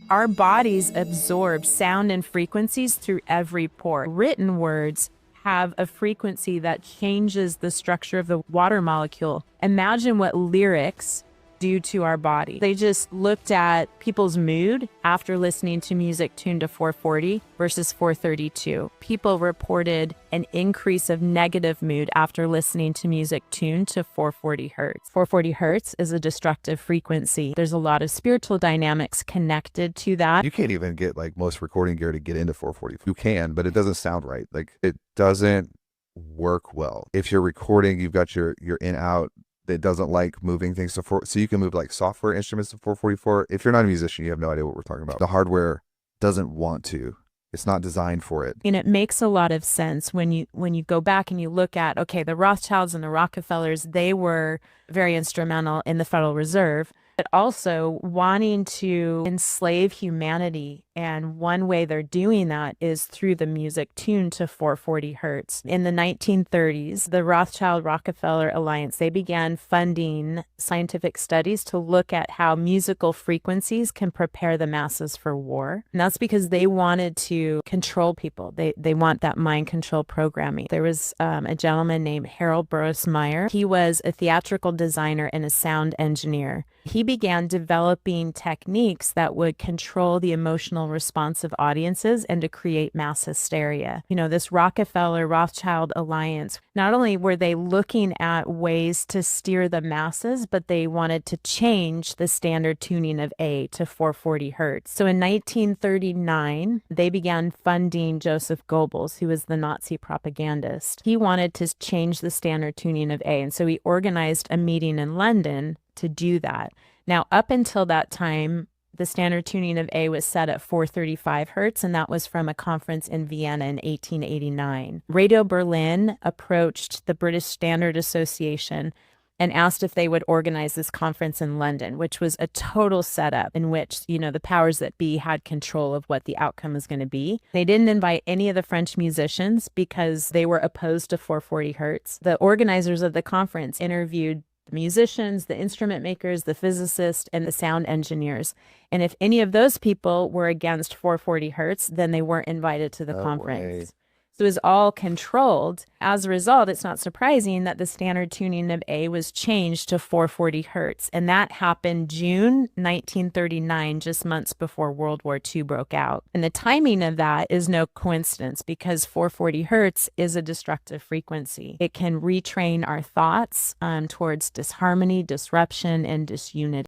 Our bodies absorb sound and frequencies through every pore. Written words have a frequency that changes the structure of the water molecule. Imagine what lyrics do to our body. They just looked at people's mood after listening to music tuned to 440 versus 432. People reported an increase of negative mood after listening to music tuned to 440 hertz. 440 hertz is a destructive frequency. There's a lot of spiritual dynamics connected to that. You can't even get like most recording gear to get into 440. You can, but it doesn't sound right. Like it doesn't work well. If you're recording, you've got your in out. It doesn't like moving things to 4, so you can move like software instruments to 444. If you're not a musician, you have no idea what we're talking about. The hardware doesn't want to. It's not designed for it. And it makes a lot of sense when you go back and you look at, okay, the Rothschilds and the Rockefellers, they were very instrumental in the Federal Reserve, but also wanting to enslave humanity. And one way they're doing that is through the music tuned to 440 hertz. In the 1930s, the Rothschild-Rockefeller Alliance, they began funding scientific studies to look at how musical frequencies can prepare the masses for war. And that's because they wanted to control people. They want that mind control programming. There was a gentleman named Harold Burroughs Meyer. He was a theatrical designer and a sound engineer. He began developing techniques that would control the emotional response of audiences and to create mass hysteria. You know, this Rockefeller-Rothschild alliance, not only were they looking at ways to steer the masses, but they wanted to change the standard tuning of A to 440 hertz. So in 1939, they began funding Joseph Goebbels, who was the Nazi propagandist. He wanted to change the standard tuning of A, and so he organized a meeting in London to do that. Now, up until that time, the standard tuning of A was set at 435 hertz, and that was from a conference in Vienna in 1889. Radio Berlin approached the British Standard Association and asked if they would organize this conference in London, which was a total setup in which, you know, the powers that be had control of what the outcome was going to be. They didn't invite any of the French musicians because they were opposed to 440 hertz. The organizers of the conference interviewed the musicians, the instrument makers, the physicists, and the sound engineers. And if any of those people were against 440 hertz, then they weren't invited to the conference. So it was all controlled. As a result, it's not surprising that the standard tuning of A was changed to 440 hertz. And that happened June 1939, just months before World War II broke out. And the timing of that is no coincidence because 440 hertz is a destructive frequency. It can retrain our thoughts towards disharmony, disruption, and disunity.